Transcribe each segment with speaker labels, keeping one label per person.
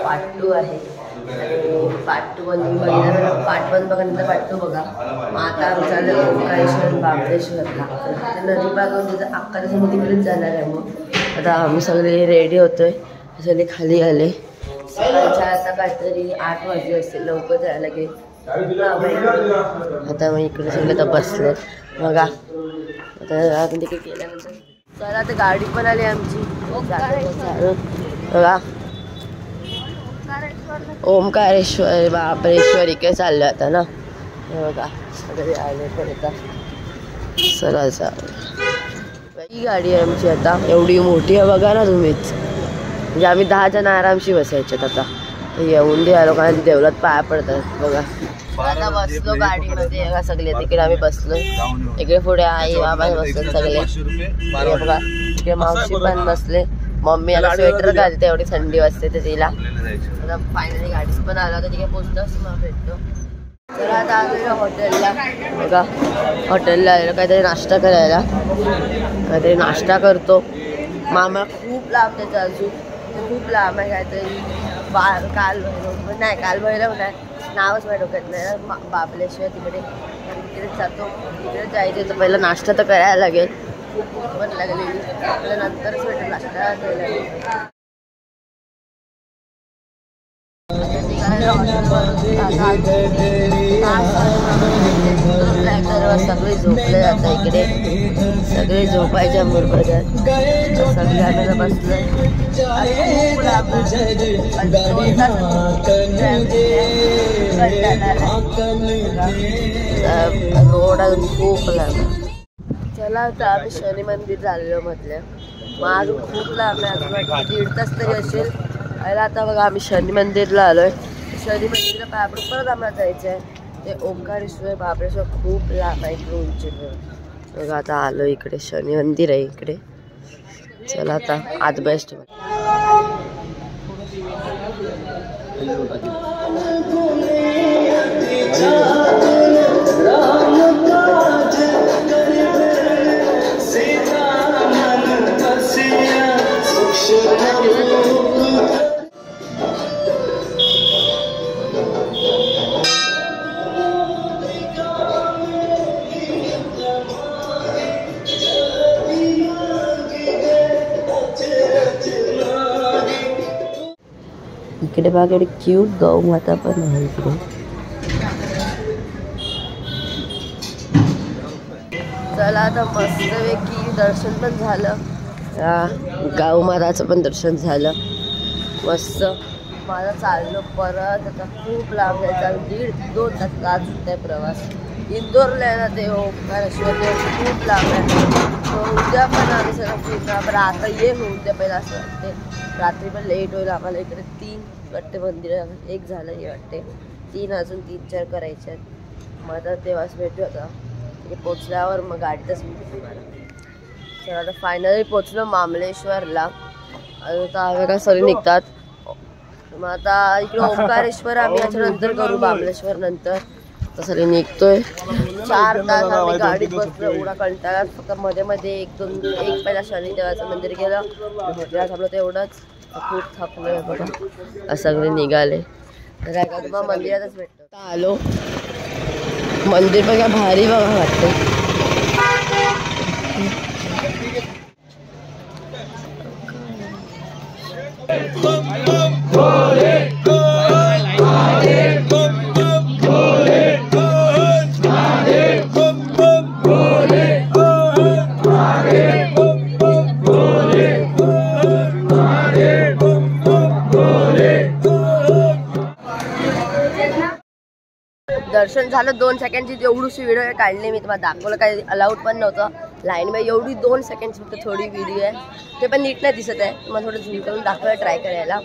Speaker 1: Part 2 आहे आणि part 2 बघितलं, पार्ट 1 बघा नंतर पार्ट 2 बघा. मग आता आमचा ओंकारेश्वर बाबळेश्वरला नदी बागून तिथं अक्का तसं तिकडेच जाणार आहे. मग आता आम्ही सगळे रेडी होतोय, सगळे खाली आले. सकाळच्या आता काहीतरी 8 वाजले असतील, लवकर जायला लागेल. आता मग इकडे सगळे आता बसले बघा. आता आपण तिकडे गेल्यानंतर चला आता गाडी पण आली आमची बघा. ओंकारेश्वर बाबळेश्वर इकडे चाललं आता ना बघा. सगळे आले पण आता चला जाऊ. ही गाडी आहे आमची आता, एवढी मोठी आहे बघा ना तुम्हीच. म्हणजे आम्ही 10 जण आरामशी बसायच्यात. आता येऊन दे आलो कारण देवळात पाया पडतात बघा. आता बसलो गाडीमध्ये बघा सगळे. तिकडे आम्ही बसलो, इकडे पुढे आई बाबा बसले सगळे बघा. इकडे मावशी पण बसले. मम्मी आता स्वेटर घालते, एवढी थंडी वाजते तर तिला. आता फायनली गाडीच पण आला होता, तिकडे पोचतोच मग भेटतो. तर आता आलो हॉटेलला बघा. हॉटेलला आलो काहीतरी नाश्ता करायला, काहीतरी नाश्ता करतो. मामा खूप लांब त्याचं अजून, खूप लांब आहे काहीतरी. कालभैरव नाही, कालभैरव नाही, नावच माझ्या डोक्यात नाही. बाबळेश्वर तिकडे जातो, तिकडे जायचं तर पहिला नाश्ता तर करायला लागेल. खूप पण लागलेली, नंतरच भेटेल नाश्ता करायला. सगळे झोपले जातात इकडे, सगळे झोपायच्या मुरबड्यात. सगळे आम्हाला बसलं. रोड खूप लांब. चला आता आम्ही शनी मंदिर झालेलो म्हटलं. मग अजून खूप लांब आहे, अजून 1.5 तास तरी असेल. आता बघा आम्ही शनी मंदिरला आलोय. शनी मंदिरला पाया पडून परत आम्हाला जायचं आहे. ते ओंकारेश्वर बाबळेश्वर खूप लांब आहे इकडे उंचीवर बघा. आता आलो इकडे, शनी मंदिर आहे इकडे. चला आता आज बेस्ट. इकडे बघा एवढी क्यूट गौ माता पण आहे इकडे. चला आता मस्तपैकी दर्शन पण झालं, गाऊ माताचं पण दर्शन झालं मस्त. माझा चाललो परत. आता खूप लांब जायचं, 1.5-2 तास होत आहे प्रवास. इंदोरला आहे ना ते ओंकारेश्वर, खूप लांब आहे. उद्या पण आम्ही सगळं फिरणार, पण आता ये उद्या पहिला असं वाटते. रात्री पण लेट होईल आम्हाला. इकडे 3 वाटते मंदिर, 1 झालं हे वाटते, 3 अजून 3-4 करायचे आहेत. मग आता तेव्हाच भेटू. आता तिथे पोचल्यावर मग गाडीतच भेटू. चला आता फायनली पोचलो मामलेश्वरला. आता आम्ही काय सगळे निघतात. मग आता इकडे ओंकारेश्वर आम्ही याच्यानंतर करू, बाबळेश्वर नंतर. तसं निघतोय. 4 तास आम्ही गाडीत बसलो, एवढा कंटाळा. फक्त मध्ये मध्ये 1 पहिला शनी देवाचं मंदिर गेलं, थांबलो तेवढंच. खूप थकलोय बघा. सगळे निघाले तर काय का तुम्हाला मंदिरातच भेटतो. आलो मंदिर बघा, भारी बघा वाटतं. दर्शन झालं 2 सेकंडची एवढीशी व्हिडिओ काढली मी. तुम्हाला दाखवलं, काही अलाउड पण नव्हतं लाईनमध्ये. एवढी 2 सेकंडची फक्त थोडी व्हिडिओ आहे, ते पण नीट नाही दिसत आहे. मग थोडं झूम करून दाखवायला ट्राय करायला.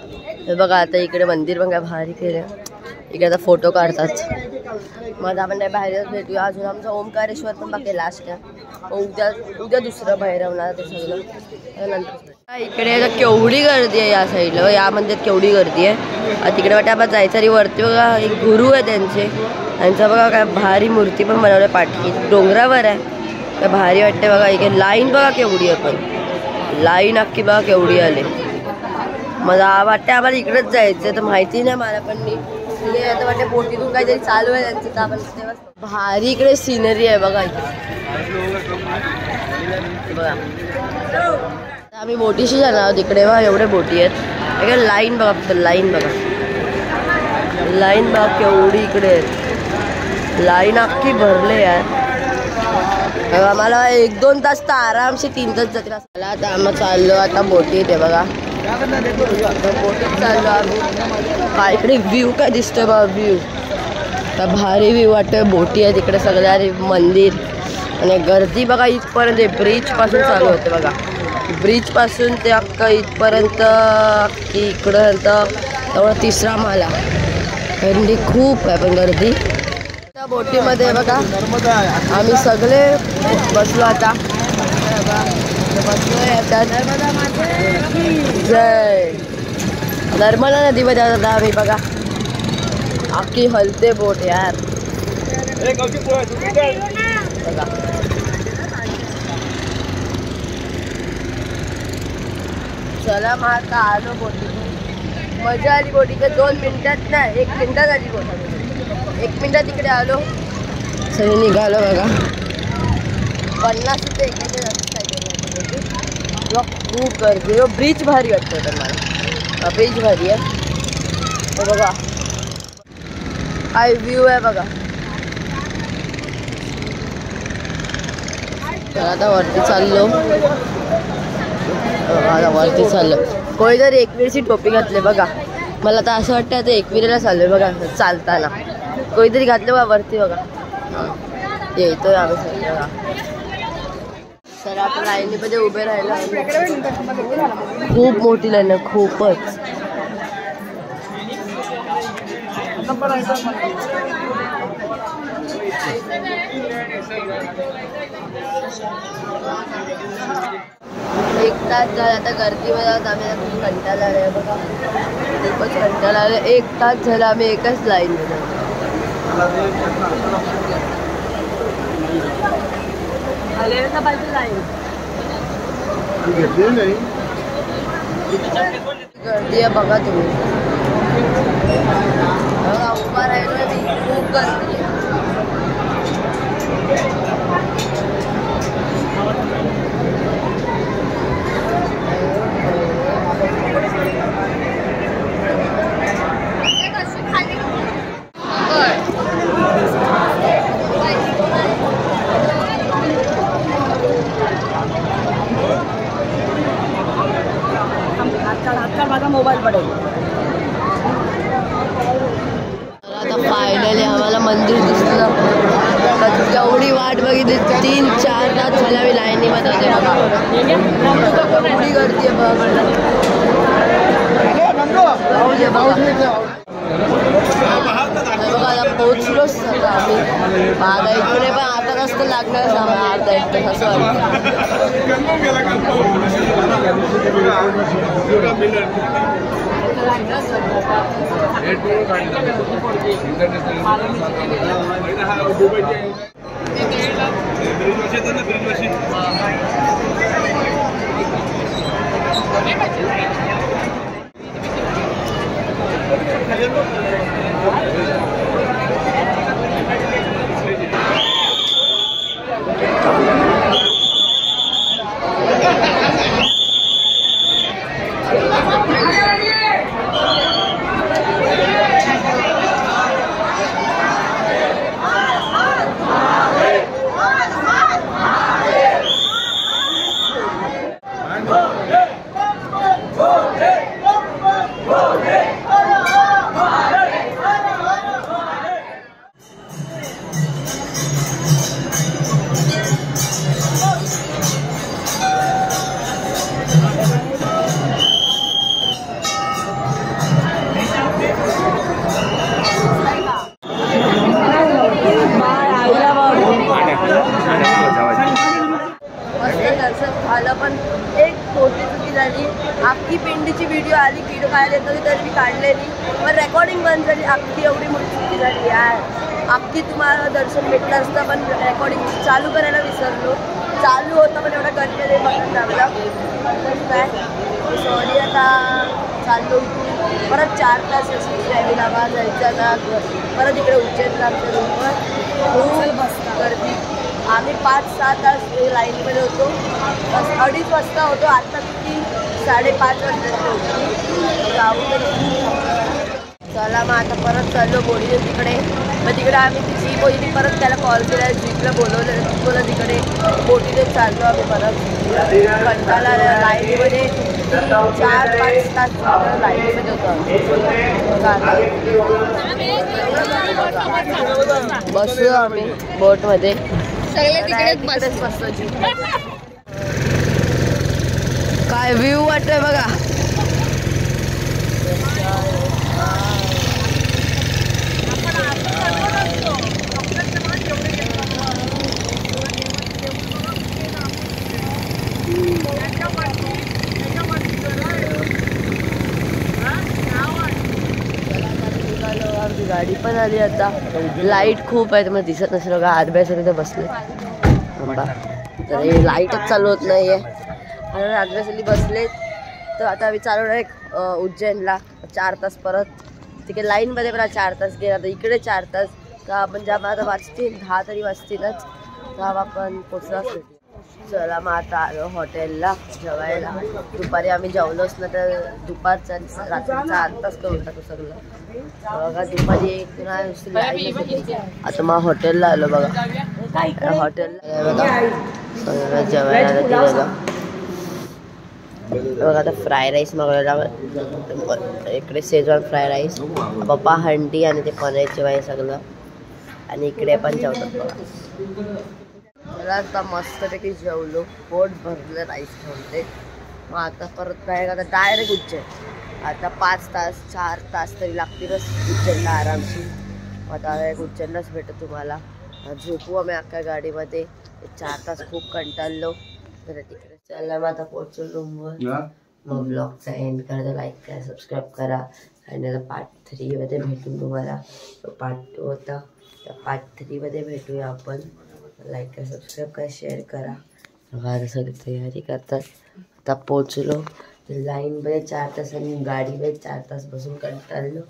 Speaker 1: हे बघा आता इकडे मंदिर बघा भारी केलं. इकडे आता फोटो काढतात. मग आपण नाही बाहेरच भेटूया. अजून आमचा ओंकारेश्वर पण बाकी लास्ट आहे. उद्या दुसरं भैरवनाथ ते सगळं नंतर. इकडे केवढी गर्दी आहे या साईडला, या मंदिरात केवढी गर्दी आहे. तिकडे वाटतं आपण जायचं. आणि वरती बघा एक गुरु आहे त्यांचा बघा काय भारी मूर्ती पण बनवली पाठी डोंगरावर आहे. काय भारी वाटते बघा. इकडे लाईन बघा केवढी आहे, पण लाईन अख्खी बघा केवढी आली. मला वाटतं आम्हाला इकडेच जायचं तर माहिती नाही मला, पण मी आता वाटतं बोटीतून काहीतरी चालू आहे त्यांचं तर आपण तेव्हा भारी इकडे सिनरी आहे बघा इकडे बघा. आम्ही बोटीशी जाणार आहोत इकडे बघा, एवढे बोटी आहेत इकडे. लाईन बघा फक्त लाईन बघा, लाईन बघा केवढी इकडे आहेत, लाईन अख्खी भरले आहे. आम्हाला 1-2 तास तर आरामशी 3 तास जातील. आता आम्ही चाललो आता बोटीत आहे बघा, बोटीत चाललो आम्ही. काय इकडे व्ह्यू काय दिसतोय बघा, व्ह्यू तर भारी व्ह्यू वाटतोय. बोटी आहे तिकडे सगळ्या, मंदिर आणि गर्दी बघा इथपर्यंत. ब्रिज पासून चालू होते बघा, ब्रिज पासून ते अख्खा इथपर्यंत की इकडपर्यंत तेवढा 3रा माला. गर्दी खूप आहे पण गर्दी. त्या बोटीमध्ये बघा आम्ही सगळे बसलो आता बसलो आता. जय नर्मदा नदीमध्ये आता आम्ही बघा, अख्खी हलते बोट यार बघा. चला मग आता आलो बोटीतून, मजा आली बोटीच्या. 2 मिनिटात नाही 1 मिनिटात आली बोट, 1 मिनिटात इकडे आलो सगळे निघालो बघा. 50 रुपये खूप गर्दी. ब्रिज भारी वाटतं तर मला, ब्रिज भारी आहे बघा, काय व्ह्यू आहे बघा. आता वरती चाललो, आता वरती चाललो. कोणीतरी एकविरेची टोपी घातली बघा, मला तर असं वाटतं आता एकविरेला चाललोय बघा चालताना. कोणीतरी घातलं बघा वरती बघा, येतोय आम्ही सगळे बघा. सर आपण लाईनीमध्ये उभे राहिलो, खूप मोठी लाईन आहे खूपच. एक तास झाला आता गर्दीमध्ये आहोत आम्ही. खूप कंटाळा आला बघा, खूपच कंटाळा आला. 1 तास झाला आम्ही एकच लाईनमध्ये. गर्दी आहे बघा तुम्ही, उभा राहिलो मी, खूप गर्दी आहे.
Speaker 2: माझा मोबाईल पडेल.
Speaker 1: आता फायनली आम्हाला मंदिर दिसलं. एवढी वाट बघितली, 3-4 तास झाला मी लाईनीमध्ये होते बघा. एवढी गर्दी आहे बघा. बघा पोहोचलोच आम्ही माझा इकडे, पण आता जास्त लागणारच आम्हाला अर्धा 1 तास असं वाटतं. झालं, पण एक मोठी चुकी झाली. अख्खी पिंडीची व्हिडिओ आली, व्हिडिओ काढायला येत होती तरी मी काढलेली, पण रेकॉर्डिंग बंद झाली. अख्खी एवढी मोठी चुकी झाली यार. अख्खी तुम्हाला दर्शन भेटलं असतं, पण रेकॉर्डिंग चालू करायला विसरलो. चालू होतं पण एवढं गर्दी बघून लागलं. काय सॉरी आता. चाललो परत 4 तास ट्रॅव्हल जायचं ना परत इकडे उज्जैनला आमच्या रूमवर खूप गर्दी. आम्ही 5-6 तास लाईनमध्ये होतो. 2:30 वाजता होतो. आता किती 5:30 वाजता होती. चला मग आता परत चाललो बोडीने तिकडे. मग तिकडे आम्ही ती जीप होती परत त्याला कॉल केला. जीपला बोलवलं बोला तिकडे बोटीने चाललो आम्ही परत. कंटाळा लाईनमध्ये 4-5 तास लाईनमध्ये होतो. बसलो आम्ही बोटमध्ये तिकडेच बसतो. काय व्ह्यू वाटतोय बघा. आमची गाडी पण आली आता. लाईट खूप आहे त्यामुळे दिसत नसेल बघा. आजब्यासाठी तर बसले तर हे लाईटच चालू होत नाहीये. आणि आजब्यासाठी बसलेत. तर आता आम्ही चालवणार उज्जैनला 4 तास परत. तिकडे लाईनमध्ये पण 4 तास गेला. तर इकडे 4 तास. तर आपण जेव्हा आता वाजतील 10 तरी वाजतीलच तेव्हा आपण पोचलाच भेटू. चला मग आता आलो हॉटेलला जेवायला. दुपारी आम्ही जेवलोच ना तर दुपारचा रात्रीचा 8 तास करून टाकू सगळं बघा. दुपारी आता मग हॉटेलला आलो बघा. हॉटेलला बघा जेवायला दिलेलं बघा. आता फ्राय राईस मागवलेला. इकडे शेजवान फ्राय राईस. पप्पा हंडी आणि ते पनीरचे वाई सगळं. आणि इकडे पण जेवतात बघा. मला आता मस्तपैकी जेवलो. पोट भरलं राईस खाऊन. मग आता परत नाही आता डायरेक्ट उज्जैन. आता 5 तास 4 तास तरी लागतीलच उज्जैनला आरामशी. आता उज्जैनलाच भेटत तुम्हाला. झोपू आम्ही अख्ख्या गाडीमध्ये. 4 तास खूप कंटाळलो. तर तिकडे चला मग आता पोहोचलो रूमवर. मग ब्लॉगचा एंड करा. लाईक करा सबस्क्राईब करा. आणि आता पार्ट 3 मध्ये भेटून तुम्हाला. पार्ट 2 होता त्या पार्ट 3 मध्ये भेटूया आपण. लाईक करा सबस्क्राईब करा शेअर करा. बघा सगळी तयारी करतात. आता पोचलो लाईनमध्ये 4 तास आणि गाडीमध्ये 4 तास बसून कंटाळलो.